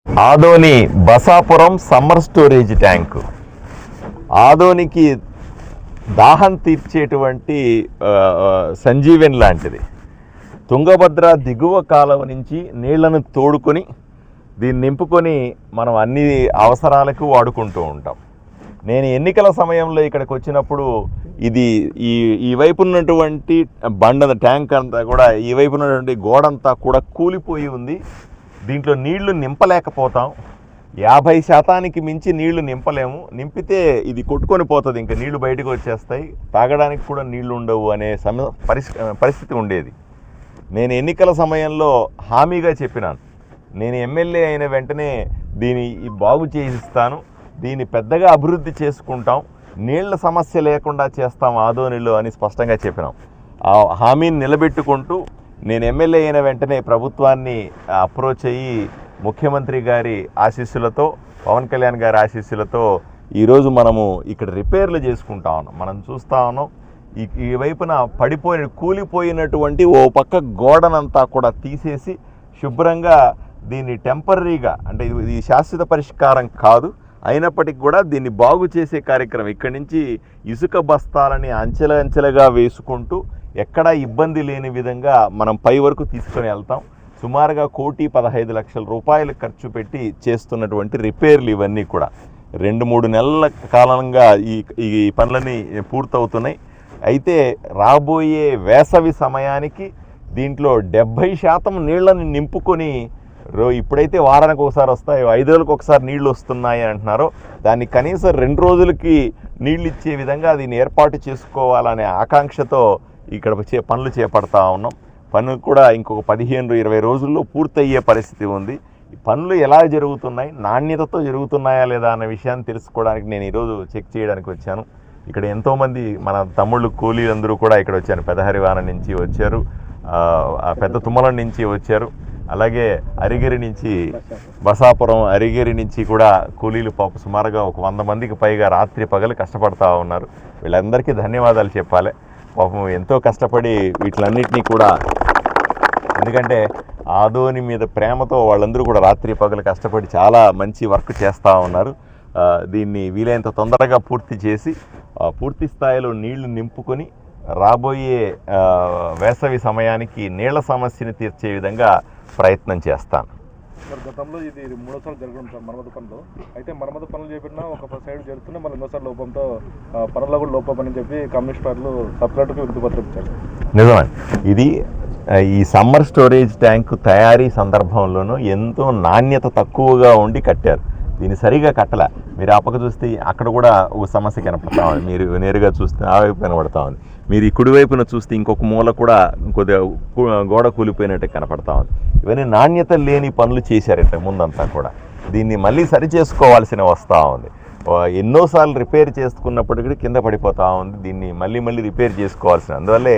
Adoni Basapuram summer storage tank ఆదోనికి దాహం తీర్చేటువంటి సంజీవన్ లాంటిది. తుంగభద్ర దిగువ కాలువ నుంచి నీళ్లను తోడుకొని దీన్ని నింపుకొని మనం అన్ని అవసరాలకు వాడుకుంటూ ఉంటాం. నేను ఎన్నికల సమయంలో ఇక్కడికి వచ్చినప్పుడు ఇది ఈ వైపు ఉన్నటువంటి ట్యాంక్ అంతా కూడా, ఈ వైపు ఉన్నటువంటి గోడంతా కూడా కూలిపోయి ఉంది. దీంట్లో నీళ్లు నింపలేకపోతాం. 50% మించి నీళ్లు నింపలేము. నింపితే ఇది కొట్టుకొని పోతుంది, ఇంకా నీళ్లు బయటకు వచ్చేస్తాయి, తాగడానికి కూడా నీళ్లు ఉండవు అనే పరిస్థితి ఉండేది. నేను ఎన్నికల సమయంలో హామీగా చెప్పినాను, నేను ఎమ్మెల్యే అయిన వెంటనే దీన్ని బాగు చేయిస్తాను, దీన్ని పెద్దగా అభివృద్ధి చేసుకుంటాం, నీళ్ల సమస్య లేకుండా చేస్తాం ఆదోనిలో అని స్పష్టంగా చెప్పినాం. ఆ హామీని నిలబెట్టుకుంటూ నేను ఎమ్మెల్యే అయిన వెంటనే ప్రభుత్వాన్ని అప్రోచ్ అయ్యి ముఖ్యమంత్రి గారి ఆశీస్సులతో, పవన్ కళ్యాణ్ గారి ఆశీస్సులతో ఈరోజు మనము ఇక్కడ రిపేర్లు చేసుకుంటా ఉన్నాం. మనం చూస్తూ ఉన్నాం, ఈ వైపున కూలిపోయినటువంటి ఓ పక్క గోడనంతా కూడా తీసేసి శుభ్రంగా దీన్ని టెంపరీగా, అంటే ఇది శాశ్వత పరిష్కారం కాదు, అయినప్పటికీ కూడా దీన్ని బాగు చేసే కార్యక్రమం, ఇక్కడి నుంచి ఇసుక బస్తాలని అంచెలుగా వేసుకుంటూ ఎక్కడా ఇబ్బంది లేని విధంగా మనం పై వరకు తీసుకొని వెళ్తాం. సుమారుగా 1,15,00,000 రూపాయలు ఖర్చు పెట్టి చేస్తున్నటువంటి రిపేర్లు ఇవన్నీ కూడా 2-3 నెలల కాలంగా ఈ పనులన్నీ పూర్తవుతున్నాయి. అయితే రాబోయే వేసవి సమయానికి దీంట్లో 70% నీళ్లను నింపుకొని, ఇప్పుడైతే వారానికి ఒకసారి వస్తాయో 5 రోజులకు ఒకసారి నీళ్లు వస్తున్నాయి అంటున్నారో, దాన్ని కనీసం 2 రోజులకి నీళ్ళు ఇచ్చే విధంగా దీన్ని ఏర్పాటు చేసుకోవాలనే ఆకాంక్షతో ఇక్కడ పనులు చేపడతా ఉన్నాం. పనులు కూడా ఇంకొక 15-20 రోజుల్లో పూర్తయ్యే పరిస్థితి ఉంది. ఈ పనులు ఎలా జరుగుతున్నాయి, నాణ్యతతో జరుగుతున్నాయా లేదా అన్న విషయాన్ని తెలుసుకోవడానికి నేను ఈరోజు చెక్ చేయడానికి వచ్చాను. ఇక్కడ ఎంతోమంది మన తమ్ముళ్ళు కూలీలందరూ కూడా ఇక్కడ వచ్చారు. పెదహరివాన నుంచి వచ్చారు, పెద్ద తుమ్మలం నుంచి వచ్చారు, అలాగే అరిగిరి నుంచి, బసాపురం అరిగిరి నుంచి కూడా కూలీలు సుమారుగా ఒక 100 మందికి పైగా రాత్రి పగలు కష్టపడతా ఉన్నారు. వీళ్ళందరికీ ధన్యవాదాలు చెప్పాలి. పాపం ఎంతో కష్టపడి వీటిలన్నిటినీ కూడా, ఎందుకంటే ఆదోని మీద ప్రేమతో వాళ్ళందరూ కూడా రాత్రి పగలు కష్టపడి చాలా మంచి వర్క్ చేస్తూ ఉన్నారు. దీన్ని వీలైనంత తొందరగా పూర్తి చేసి పూర్తి స్థాయిలో నీళ్లు నింపుకొని రాబోయే వేసవి సమయానికి నీళ్ల సమస్యని తీర్చే విధంగా ప్రయత్నం చేస్తాను. సార్, గతంలో ఇది 3సార్లు జరగడం సార్ మరమ్మతు పనులు. అయితే మరమ్మతు పనులు చేపట్టినా ఒక సైడ్ జరుగుతున్నా మళ్ళీ 2సార్లు లోపంతో పనుల్లో కూడా లోపం అని చెప్పి కమిషనర్లు సపరేట్గా వినతిపత్రం ఇచ్చారు. నిజమే, ఇది ఈ సమ్మర్ స్టోరేజ్ ట్యాంకు తయారీ సందర్భంలోనూ ఎంతో నాణ్యత తక్కువగా ఉండి కట్టారు. దీన్ని సరిగా కట్టలే. మీరు ఆ పక్క చూస్తే అక్కడ కూడా ఒక సమస్య కనపడతా ఉంది, మీరు నేరుగా చూస్తే ఆ వైపు కనపడతా ఉంది. మీరు ఈ కుడివైపున చూస్తే ఇంకొక మూల కూడా కొద్దిగా గోడ కూలిపోయినట్టు కనపడతా ఉంది. ఇవన్నీ నాణ్యత లేని పనులు చేశారట ముందంతా కూడా. దీన్ని మళ్ళీ సరి చేసుకోవాల్సిన వస్తూ ఉంది. ఎన్నోసార్లు రిపేర్ చేసుకున్నప్పటికీ కింద పడిపోతూ ఉంది. దీన్ని మళ్ళీ రిపేర్ చేసుకోవాల్సిన, అందువల్లే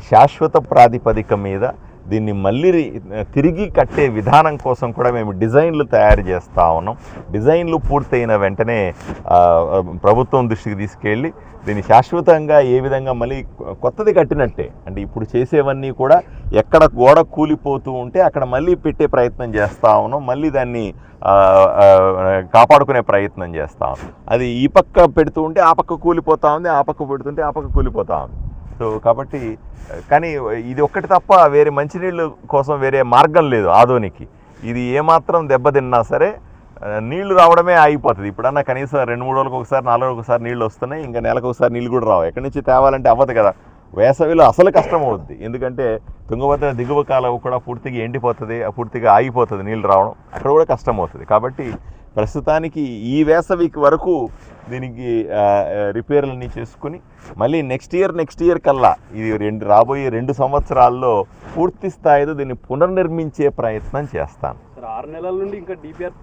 శాశ్వత ప్రాతిపదిక మీద దీన్ని మళ్ళీ తిరిగి కట్టే విధానం కోసం కూడా మేము డిజైన్లు తయారు చేస్తూ ఉన్నాం. డిజైన్లు పూర్తయిన వెంటనే ప్రభుత్వం దృష్టికి తీసుకెళ్ళి దీన్ని శాశ్వతంగా ఏ విధంగా మళ్ళీ కొత్తది కట్టినట్టే, అంటే ఇప్పుడు చేసేవన్నీ కూడా ఎక్కడ గోడ కూలిపోతూ ఉంటే అక్కడ మళ్ళీ పెట్టే ప్రయత్నం చేస్తూ ఉన్నాం. మళ్ళీ దాన్ని కాపాడుకునే ప్రయత్నం చేస్తాం. అది ఈ పక్క పెడుతూ ఉంటే ఆ పక్క కూలిపోతూ ఉంది, ఆ పక్క పెడుతుంటే ఆ పక్క కూలిపోతూ ఉంది. సో కాబట్టి, కానీ ఇది ఒక్కటి తప్ప వేరే మంచినీళ్ళు కోసం వేరే మార్గం లేదు ఆదోనికి. ఇది ఏమాత్రం దెబ్బతిన్నా సరే నీళ్లు రావడమే ఆగిపోతుంది. ఇప్పుడన్నా కనీసం 2-3 రోజులకు ఒకసారి, 4 రోజులకు ఒకసారి నీళ్ళు వస్తున్నాయి, ఇంకా నెలకు ఒకసారి నీళ్ళు కూడా రావు. ఎక్కడి నుంచి తేవాలంటే అవ్వదు కదా. వేసవిలో అసలు కష్టం అవుద్ది, ఎందుకంటే తుంగభద్ర దిగువ కాలువ కూడా పూర్తిగా ఎండిపోతుంది, పూర్తిగా ఆగిపోతుంది నీళ్ళు రావడం, అక్కడ కూడా కష్టం అవుతుంది. కాబట్టి ప్రస్తుతానికి ఈ వేసవికి వరకు దీనికి రిపేర్లన్నీ చేసుకుని మళ్ళీ నెక్స్ట్ ఇయర్ కల్లా ఇది రాబోయే 2 సంవత్సరాల్లో పూర్తి స్థాయిలో దీన్ని పునర్నిర్మించే ప్రయత్నం చేస్తాను. సార్, 6 నెలల నుండి ఇంకా డిపిఆర్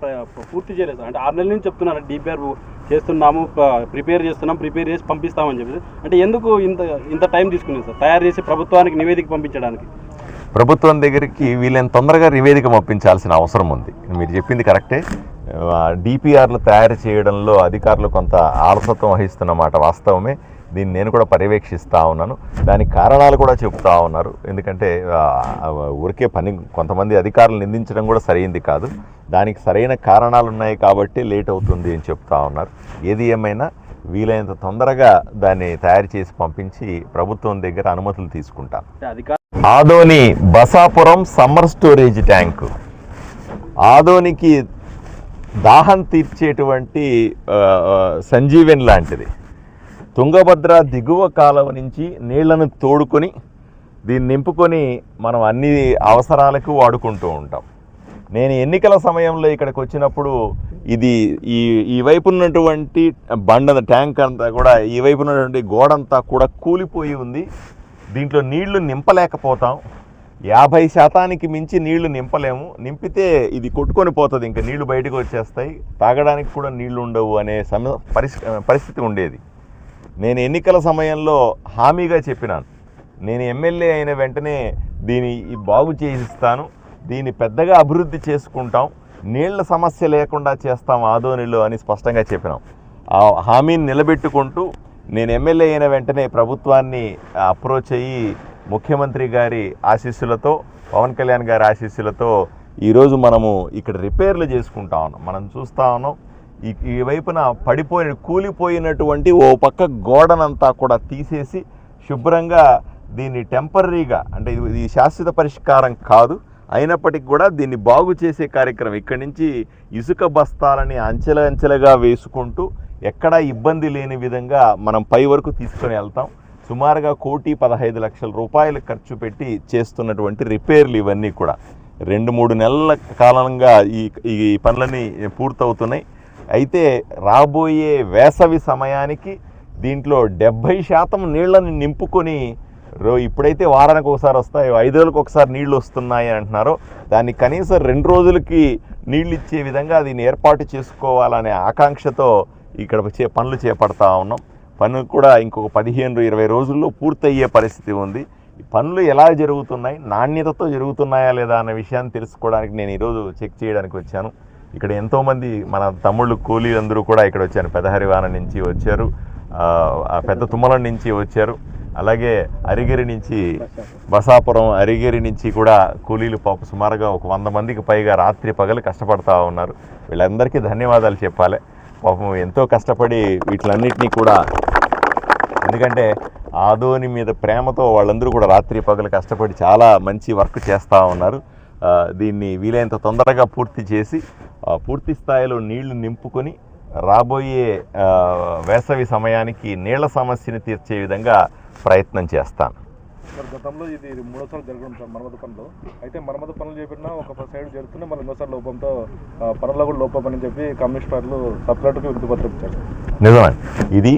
పూర్తి చేయలేదు. అంటే 6 నెలల నుంచి చెప్తున్నారు డిపిఆర్ చేస్తున్నాము, ప్రిపేర్ చేసి పంపిస్తామని చెప్పి. అంటే ఎందుకు ఇంత టైం తీసుకునేది సార్ తయారు చేసి ప్రభుత్వానికి నివేదిక పంపించడానికి? ప్రభుత్వం దగ్గరికి వీళ్ళని తొందరగా నివేదిక పంపించాల్సిన అవసరం ఉంది. మీరు చెప్పింది కరెక్టే. డిపిఆర్లు తయారు చేయడంలో అధికారులు కొంత ఆలసత్వం వహిస్తున్నమాట వాస్తవమే. దీన్ని నేను కూడా పర్యవేక్షిస్తూ ఉన్నాను. దానికి కారణాలు కూడా చెప్తా ఉన్నారు. ఎందుకంటే ఊరికే కొంతమంది అధికారులు నిందించడం కూడా సరైంది కాదు. దానికి సరైన కారణాలు ఉన్నాయి కాబట్టి లేట్ అవుతుంది అని చెప్తా ఉన్నారు. ఏది ఏమైనా వీలైనంత తొందరగా దాన్ని తయారు చేసి పంపించి ప్రభుత్వం దగ్గర అనుమతులు తీసుకుంటాను. Adoni Basapuram summer storage tank ఆదోనికి దాహం తీర్చేటువంటి సంజీవన్ లాంటిది. తుంగభద్ర దిగువ కాలువ నుంచి నీళ్లను తోడుకొని దీన్ని నింపుకొని మనం అన్ని అవసరాలకు వాడుకుంటూ ఉంటాం. నేను ఎన్నికల సమయంలో ఇక్కడికి వచ్చినప్పుడు ఇది ఈ వైపు ఉన్నటువంటి ట్యాంక్ అంతా కూడా ఈ వైపు ఉన్నటువంటి గోడంతా కూడా కూలిపోయి ఉంది. దీంట్లో నీళ్లు నింపలేకపోతాం. 50% మించి నీళ్లు నింపలేము. నింపితే ఇది కొట్టుకొని పోతుంది, ఇంకా నీళ్లు బయటకు వచ్చేస్తాయి, తాగడానికి కూడా నీళ్లు ఉండవు అనే పరిస్థితి ఉండేది. నేను ఎన్నికల సమయంలో హామీగా చెప్పినాను, నేను ఎమ్మెల్యే అయిన వెంటనే దీన్ని బాగు చేయిస్తాను, దీన్ని పెద్దగా అభివృద్ధి చేసుకుంటాం, నీళ్ల సమస్య లేకుండా చేస్తాం ఆదోనిలో అని స్పష్టంగా చెప్పినాం. ఆ హామీని నిలబెట్టుకుంటూ నేను ఎమ్మెల్యే అయిన వెంటనే ప్రభుత్వాన్ని అప్రోచ్ అయ్యి ముఖ్యమంత్రి గారి ఆశీస్సులతో, పవన్ కళ్యాణ్ గారి ఆశీస్సులతో ఈరోజు మనము ఇక్కడ రిపేర్లు చేసుకుంటా ఉన్నాం. మనం చూస్తూ ఉన్నాం, ఈ వైపున కూలిపోయినటువంటి ఓ పక్క గోడనంతా కూడా తీసేసి శుభ్రంగా దీన్ని టెంపరీగా, అంటే ఇది శాశ్వత పరిష్కారం కాదు, అయినప్పటికీ కూడా దీన్ని బాగు చేసే కార్యక్రమం ఇక్కడి నుంచి ఇసుక బస్తాలని అంచెలుగా వేసుకుంటూ ఎక్కడా ఇబ్బంది లేని విధంగా మనం పై వరకు తీసుకొని వెళ్తాం. సుమారుగా 1,15,00,000 రూపాయలు ఖర్చు పెట్టి చేస్తున్నటువంటి రిపేర్లు ఇవన్నీ కూడా 2-3 నెలల కాలంగా ఈ పనులన్నీ పూర్తవుతున్నాయి. అయితే రాబోయే వేసవి సమయానికి దీంట్లో 70% నీళ్లను నింపుకొని ఇప్పుడైతే వారానికి ఒకసారి వస్తాయో 5 రోజులకు ఒకసారి నీళ్లు వస్తున్నాయి అంటున్నారో దాన్ని కనీసం 2 రోజులకి నీళ్ళు ఇచ్చే విధంగా దీన్ని ఏర్పాటు చేసుకోవాలనే ఆకాంక్షతో ఇక్కడ పనులు చేపడతా ఉన్నాం. పనులు కూడా ఇంకొక 15-20 రోజుల్లో పూర్తయ్యే పరిస్థితి ఉంది. ఈ పనులు ఎలా జరుగుతున్నాయి, నాణ్యతతో జరుగుతున్నాయా లేదా అనే విషయాన్ని తెలుసుకోవడానికి నేను ఈరోజు చెక్ చేయడానికి వచ్చాను. ఇక్కడ ఎంతోమంది మన తమ్ముళ్ళు కూలీలందరూ కూడా ఇక్కడ వచ్చారు. పెదహరివాన నుంచి వచ్చారు, పెద్ద తుమ్మలం నుంచి వచ్చారు, అలాగే అరిగిరి నుంచి, బసాపురం అరిగిరి నుంచి కూడా కూలీలు సుమారుగా ఒక 100 మందికి పైగా రాత్రి పగలు కష్టపడతా ఉన్నారు. వీళ్ళందరికీ ధన్యవాదాలు చెప్పాలి. పాపం ఎంతో కష్టపడి వీటిలన్నింటినీ కూడా, ఎందుకంటే ఆదోని మీద ప్రేమతో వాళ్ళందరూ కూడా రాత్రి పగలు కష్టపడి చాలా మంచి వర్క్ చేస్తూ ఉన్నారు. దీన్ని వీలైనంత తొందరగా పూర్తి చేసి పూర్తి స్థాయిలో నీళ్లు నింపుకొని రాబోయే వేసవి సమయానికి నీళ్ల సమస్యను తీర్చే విధంగా ప్రయత్నం చేస్తాను. మరి గతంలో ఇది 3వ సార్లు జరగడం సార్ మరమ్మతు పనులు. అయితే మరమ్మతు పనులు చేపట్టినా ఒక సైడ్ జరుగుతున్నా మళ్ళీ ఇంకోసారి లోపంతో పనుల్లో కూడా లోపం అని చెప్పి కమిషనర్లు సబ్కలెక్టర్కి వినతిపత్రం ఇచ్చారు. నిజమే. ఇది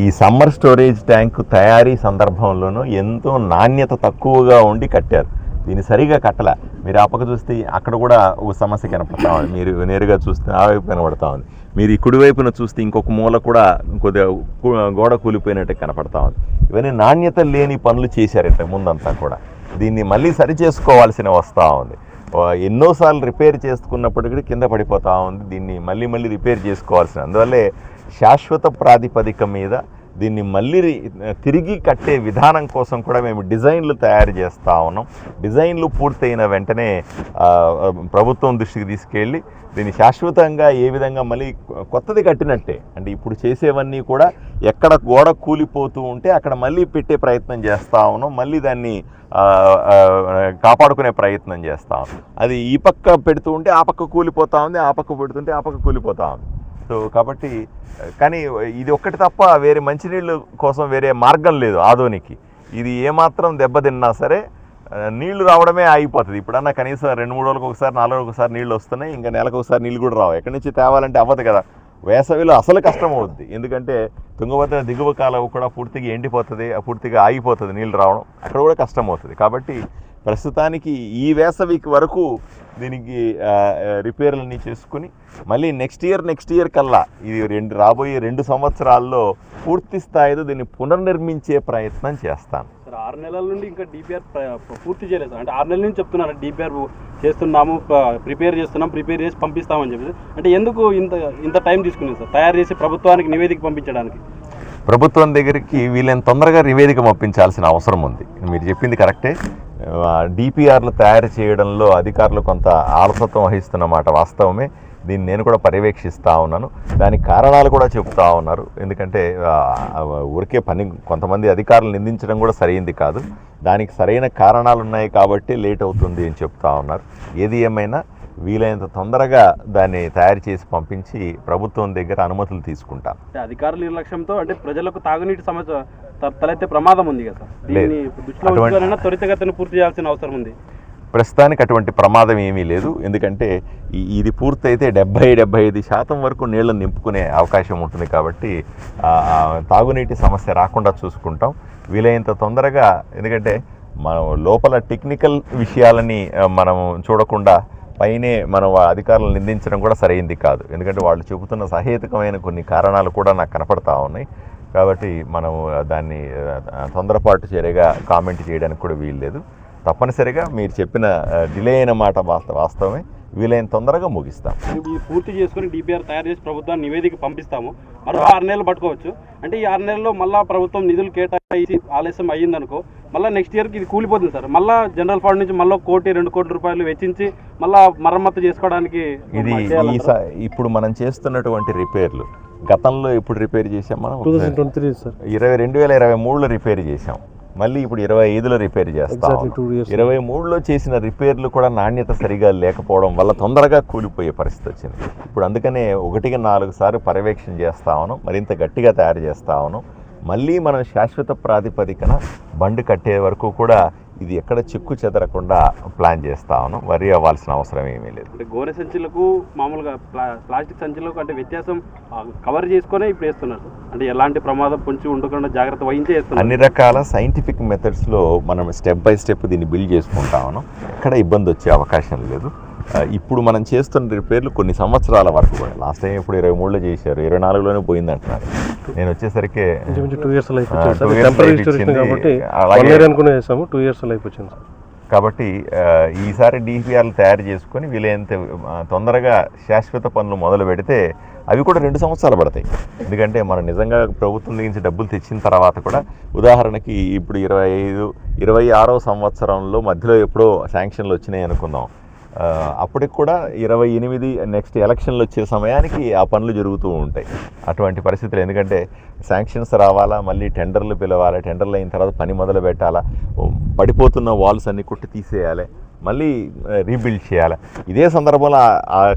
ఈ సమ్మర్ స్టోరేజ్ ట్యాంకు తయారీ సందర్భంలోనూ ఎంతో నాణ్యత తక్కువగా ఉండి కట్టారు. దీన్ని సరిగా కట్టలే. మీరు ఆ పక్క చూస్తే అక్కడ కూడా ఒక సమస్య కనపడతా ఉంది, మీరు నేరుగా చూస్తే ఆ వైపు కనపడతా ఉంది, మీరు ఈ కుడివైపున చూస్తే ఇంకొక మూల కూడా కొద్దిగా గోడ కూలిపోయినట్టు కనపడతా ఉంది. ఇవన్నీ నాణ్యత లేని పనులు చేశారు ఇంతకు ముందంతా కూడా. దీన్ని మళ్ళీ సరి చేసుకోవాల్సిన వస్తూ ఉంది. ఎన్నోసార్లు రిపేర్ చేసుకున్నప్పటికీ కింద పడిపోతూ ఉంది. దీన్ని మళ్ళీ రిపేర్ చేసుకోవాల్సిన, అందువల్లే శాశ్వత ప్రాతిపదిక మీద దీన్ని మళ్ళీ తిరిగి కట్టే విధానం కోసం కూడా మేము డిజైన్లు తయారు చేస్తూ ఉన్నాం. డిజైన్లు పూర్తయిన వెంటనే ప్రభుత్వం దృష్టికి తీసుకెళ్ళి దీన్ని శాశ్వతంగా ఏ విధంగా మళ్ళీ కొత్తది కట్టినట్టే, అంటే ఇప్పుడు చేసేవన్నీ కూడా ఎక్కడ గోడ కూలిపోతూ ఉంటే అక్కడ మళ్ళీ పెట్టే ప్రయత్నం చేస్తూ ఉన్నాం. మళ్ళీ దాన్ని కాపాడుకునే ప్రయత్నం చేస్తూ ఉన్నాం. అది ఈ పక్క పెడుతూ ఉంటే ఆ పక్క కూలిపోతూ ఉంది, ఆ పక్క పెడుతుంటే ఆ పక్క కూలిపోతూ ఉంది. సో కాబట్టి కానీ ఇది ఒక్కటి తప్ప వేరే మంచినీళ్ళు కోసం వేరే మార్గం లేదు ఆదోనికి. ఇది ఏమాత్రం దెబ్బతిన్నా సరే నీళ్లు రావడమే ఆగిపోతుంది. ఇప్పుడన్నా కనీసం 2-3 రోజులకు ఒకసారి 4 రోజులకు ఒకసారి నీళ్ళు వస్తున్నాయి, ఇంకా నెలకు ఒకసారి నీళ్ళు కూడా రావు. ఎక్కడి నుంచి తేవాలంటే అవ్వదు కదా. వేసవిలో అసలు కష్టం అవుద్ది, ఎందుకంటే తుంగభద్ర దిగువ కాలువ కూడా పూర్తిగా ఎండిపోతుంది, పూర్తిగా ఆగిపోతుంది నీళ్ళు రావడం, అక్కడ కూడా కష్టం అవుతుంది. కాబట్టి ప్రస్తుతానికి ఈ వేసవికి వరకు దీనికి రిపేర్లన్నీ చేసుకుని మళ్ళీ నెక్స్ట్ ఇయర్ కల్లా ఇది రాబోయే 2 సంవత్సరాల్లో పూర్తి స్థాయిలో దీన్ని పునర్నిర్మించే ప్రయత్నం చేస్తాను. సార్ 6 నెలల నుండి ఇంకా డిపిఆర్ పూర్తి చేయలేదు సార్. అంటే 6 నెలల నుంచి చెప్తున్నారు డిపిఆర్ చేస్తున్నాము, ప్రిపేర్ చేసి పంపిస్తామని చెప్పి. అంటే ఎందుకు ఇంత టైం తీసుకునేది సార్ తయారు చేసి ప్రభుత్వానికి నివేదిక పంపించడానికి? ప్రభుత్వం దగ్గరికి వీళ్ళని తొందరగా నివేదిక పంపించాల్సిన అవసరం ఉంది. మీరు చెప్పింది కరెక్టే. డిపిఆర్లు తయారు చేయడంలో అధికారులు కొంత ఆలసత్వం వహిస్తున్నమాట వాస్తవమే. దీన్ని నేను కూడా పర్యవేక్షిస్తూ ఉన్నాను. దానికి కారణాలు కూడా చెప్తా ఉన్నారు. ఎందుకంటే ఊరికే కొంతమంది అధికారులు నిందించడం కూడా సరైంది కాదు. దానికి సరైన కారణాలు ఉన్నాయి కాబట్టి లేట్ అవుతుంది అని చెప్తా ఉన్నారు. ఏది ఏమైనా వీలైనంత తొందరగా దాన్ని తయారు చేసి పంపించి ప్రభుత్వం దగ్గర అనుమతులు తీసుకుంటాం. అధికారుల నిర్లక్ష్యంతో అంటే ప్రజలకు తాగునీటి సమస్య తలెత్తే ప్రమాదం ఉంది కదా సార్. దీన్ని దృష్టిలో ఉంచుకోవాలన్నా త్వరితగతిన పూర్తి చేయాల్సిన అవసరం ఉంది. ప్రస్తుతానికి అటువంటి ప్రమాదం ఏమీ లేదు. ఎందుకంటే ఇది పూర్తయితే 70-75% వరకు నీళ్ళని నింపుకునే అవకాశం ఉంటుంది. కాబట్టి తాగునీటి సమస్య రాకుండా చూసుకుంటాం వీలైనంత తొందరగా. ఎందుకంటే మనం లోపల టెక్నికల్ విషయాలని మనం చూడకుండా పైనే మనం అధికారులను నిందించడం కూడా సరైంది కాదు. ఎందుకంటే వాళ్ళు చెబుతున్న సహేతుకమైన కొన్ని కారణాలు కూడా నాకు కనపడతా ఉన్నాయి. కాబట్టి మనం దాన్ని తొందరపాటు చర్యగా కామెంట్ చేయడానికి కూడా వీల్లేదు. తప్పనిసరిగా మీరు చెప్పిన డిలే అయిన మాట వాస్తవమే. వీలైన తొందరగా ముగిస్తాం. పూర్తి చేసుకుని డిపిఆర్ తయారు చేసి ప్రభుత్వాన్ని నివేదిక పంపిస్తాము. మరో 6 నెలలు పట్టుకోవచ్చు. అంటే ఈ 6 నెలల్లో మళ్ళీ ప్రభుత్వం నిధులు కేటాయించి ఆలస్యం అయ్యిందనుకో మళ్ళీ నెక్స్ట్ ఇయర్కి ఇది కూలిపోతుంది సార్. మళ్ళీ జనరల్ ఫండ్ నుంచి మళ్ళీ 1-2 కోట్ల రూపాయలు వెచ్చించి మళ్ళీ మరమ్మతు చేసుకోవడానికి ఇది ఇప్పుడు మనం చేస్తున్నటువంటి రిపేర్లు గతంలో ఎప్పుడు రిపేర్ చేసాం? మనం 2023లో రిపేర్ చేసాం. మళ్ళీ ఇప్పుడు 25లో రిపేర్ చేస్తాం. 23లో చేసిన రిపేర్లు కూడా నాణ్యత సరిగా లేకపోవడం వల్ల తొందరగా కూలిపోయే పరిస్థితి వచ్చింది. ఇప్పుడు అందుకనే 1-4 సార్లు పర్యవేక్షణ చేస్తా ఉన్నాం. మరింత గట్టిగా తయారు చేస్తా ఉన్నాం. మళ్ళీ మనం శాశ్వత ప్రాతిపదికన బండి కట్టే వరకు కూడా ఇది ఎక్కడ చెక్కు చెదరకుండా ప్లాన్ చేస్తా ఉన్నాం. వరి అవ్వాల్సిన అవసరం ఏమీ లేదు. అంటే గోనె సంచులకు మామూలుగా ప్లాస్టిక్ సంచులకు అంటే వ్యత్యాసం కవర్ చేసుకునే ఇప్పుడు వేస్తున్నారు. అంటే ఎలాంటి ప్రమాదం పొంచి ఉండకుండా జాగ్రత్త వహించే వేస్తున్నారు. అన్ని రకాల సైంటిఫిక్ మెథడ్స్లో మనం స్టెప్ బై స్టెప్ దీన్ని బిల్డ్ చేసుకుంటా ఉన్నాం. ఎక్కడ ఇబ్బంది వచ్చే అవకాశం లేదు. ఇప్పుడు మనం చేస్తున్న రిపేర్లు కొన్ని సంవత్సరాల వరకు కూడా. లాస్ట్ టైం ఇప్పుడు 23లో చేశారు, 24లోనే పోయింది అంటున్నారు. నేను వచ్చేసరికి 2 years లైఫ్ వచ్చింది. కాబట్టి ఈసారి డిపిఆర్లు తయారు చేసుకొని వీలైనంత తొందరగా శాశ్వత పనులు మొదలు పెడితే అవి కూడా 2 సంవత్సరాలు పడతాయి. ఎందుకంటే మనం నిజంగా ప్రభుత్వం నుంచి డబ్బులు తెచ్చిన తర్వాత కూడా ఉదాహరణకి ఇప్పుడు 26వ సంవత్సరంలో మధ్యలో ఎప్పుడో శాంక్షన్లు వచ్చినాయి అనుకుందాం. అప్పటికి కూడా 28 నెక్స్ట్ ఎలక్షన్లు వచ్చే సమయానికి ఆ పనులు జరుగుతూ ఉంటాయి. అటువంటి పరిస్థితులు. ఎందుకంటే శాంక్షన్స్ రావాలా, మళ్ళీ టెండర్లు పిలవాలి, టెండర్లు అయిన తర్వాత పని మొదలు పెట్టాలా, పడిపోతున్న వాల్స్ అన్ని కొట్టి తీసేయాలి, మళ్ళీ రీబిల్డ్ చేయాలి. ఇదే సందర్భంలో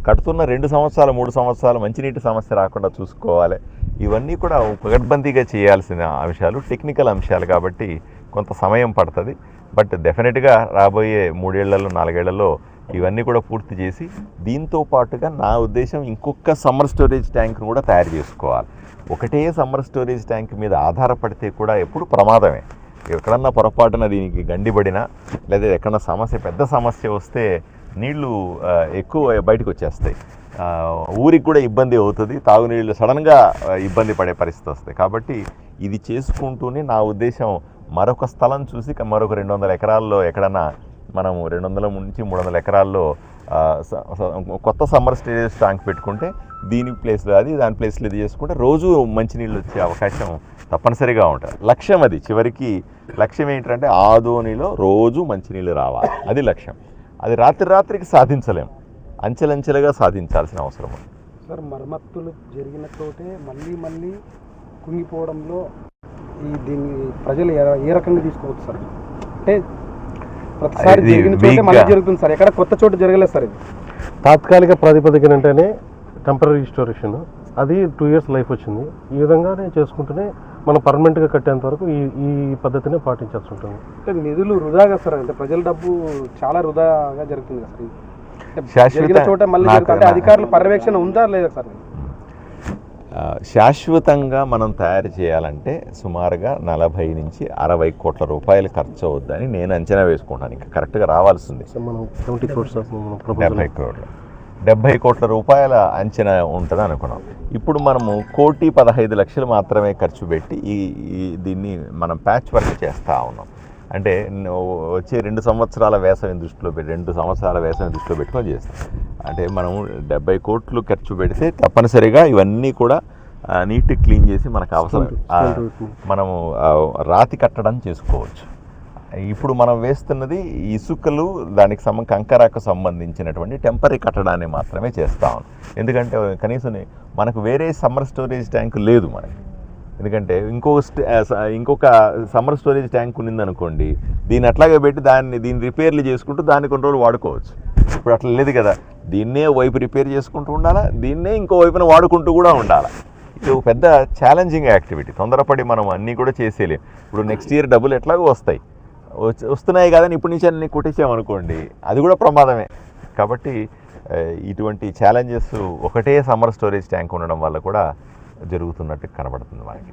కడుతున్న 2 సంవత్సరాలు 3 సంవత్సరాలు మంచినీటి సమస్య రాకుండా చూసుకోవాలి. ఇవన్నీ కూడా పకడ్బందీగా చేయాల్సిన అంశాలు, టెక్నికల్ అంశాలు. కాబట్టి కొంత సమయం పడుతుంది. బట్ డెఫినెట్గా రాబోయే 3 ఏళ్లలో 4 ఏళ్లలో ఇవన్నీ కూడా పూర్తి చేసి దీంతో పాటుగా నా ఉద్దేశం ఇంకొక సమ్మర్ స్టోరేజ్ ట్యాంక్ను కూడా తయారు చేసుకోవాలి. ఒకటే సమ్మర్ స్టోరేజ్ ట్యాంక్ మీద ఆధారపడితే కూడా ఎప్పుడు ప్రమాదమే. ఎక్కడన్నా పొరపాటున దీనికి గండిపడినా లేదా ఎక్కడన్నా పెద్ద సమస్య వస్తే నీళ్లు ఎక్కువ బయటకు వచ్చేస్తాయి. ఊరికి కూడా ఇబ్బంది అవుతుంది. తాగునీళ్ళు సడన్గా ఇబ్బంది పడే పరిస్థితి వస్తాయి. కాబట్టి ఇది చేసుకుంటూనే నా ఉద్దేశం మరొక స్థలం చూసి మరొక 200 ఎకరాల్లో ఎక్కడన్నా మనం 200 నుంచి 300 ఎకరాల్లో కొత్త సమ్మర్ స్టోరేజ్ ట్యాంక్ పెట్టుకుంటే దీని ప్లేస్లో అది, దాని ప్లేస్లో ఇది చేసుకుంటే రోజు మంచినీళ్ళు వచ్చే అవకాశం తప్పనిసరిగా ఉంటుంది. లక్ష్యం అది. చివరికి లక్ష్యం ఏంటంటే ఆదోనిలో రోజు మంచినీళ్ళు రావాలి. అది లక్ష్యం. అది రాత్రికి సాధించలేం. అంచెలంచెలుగా సాధించాల్సిన అవసరం ఉంది. సార్, మరమ్మతులు జరిగిన చోటే మళ్ళీ కుంగిపోవడంలో దీన్ని ప్రజలు ఏ రకంగా తీసుకోవచ్చు సార్? అంటే ప్రతిసారి జరిగిన చోటే మళ్ళీ జరుగుతుంది సార్, ఎక్కడ కొత్త చోటు జరగలేదు సార్. ఇది తాత్కాలిక ప్రాతిపదికన అంటేనే టెంపరీ రిస్టోరేషన్, అది 2 years లైఫ్ వచ్చింది. ఈ విధంగానే చేసుకుంటూనే మనం పర్మనెంట్గా కట్టేంత వరకు ఈ పద్ధతినే పాటించాల్సి ఉంటుంది. నిధులు వృధాగా సార్, అంటే ప్రజల డబ్బు చాలా వృధాగా జరుగుతుంది కదా సార్. జరిగిన చోట మళ్ళీ అధికారుల పర్యవేక్షణ ఉందా లేదా సార్? శాశ్వతంగా మనం తయారు చేయాలంటే సుమారుగా 40 నుంచి 60 కోట్ల రూపాయలు ఖర్చు అవుద్దని నేను అంచనా వేసుకుంటాను. ఇంకా కరెక్ట్గా రావాల్సింది సో మనం 70 crores మనం 70 కోట్లు 70 కోట్ల రూపాయల అంచనా ఉంటుంది అనుకున్నాం. ఇప్పుడు మనము 1,15,00,000 మాత్రమే ఖర్చు పెట్టి దీన్ని మనం ప్యాచ్ వర్క్ చేస్తూ ఉన్నాం. అంటే వచ్చే 2 సంవత్సరాల వేసవిని దృష్టిలో పెట్టి 2 సంవత్సరాల వేసవిని దృష్టిలో పెట్టుకొని చేస్తాం. అంటే మనం 70 కోట్లు ఖర్చు పెడితే తప్పనిసరిగా ఇవన్నీ కూడా నీట్ క్లీన్ చేసి మనకు అవసరం మనము రాతి కట్టడం చేసుకోవచ్చు. ఇప్పుడు మనం వేస్తున్నది ఇసుకలు దానికి కంకరకు సంబంధించినటువంటి టెంపరీ కట్టడాన్ని మాత్రమే చేస్తాం. ఎందుకంటే కనీసం మనకు వేరే సమ్మర్ స్టోరేజ్ ట్యాంక్ లేదు మనకి. ఎందుకంటే ఇంకొక సమ్మర్ స్టోరేజ్ ట్యాంక్ ఉన్నదనుకోండి, దీన్ని అట్లాగే పెట్టి దీన్ని రిపేర్లు చేసుకుంటూ దాన్ని కొన్ని రోజులు వాడుకోవచ్చు. ఇప్పుడు అట్లా లేదు కదా, దీన్నే వైపు రిపేర్ చేసుకుంటూ ఉండాలా, దీన్నే ఇంకో వైపున వాడుకుంటూ కూడా ఉండాలి. ఇది ఒక పెద్ద ఛాలెంజింగ్ యాక్టివిటీ. తొందరపడి మనం అన్నీ కూడా చేసేయలేం. ఇప్పుడు నెక్స్ట్ ఇయర్ డబ్బులు ఎట్లాగో వస్తున్నాయి కదని ఇప్పటి నుంచి అన్నీ కొట్టేసామనుకోండి, అది కూడా ప్రమాదమే. కాబట్టి ఇటువంటి ఛాలెంజెస్ ఒకటే సమ్మర్ స్టోరేజ్ ట్యాంక్ ఉండడం వల్ల కూడా జరుగుతున్నట్టు కనబడుతుంది మనకి.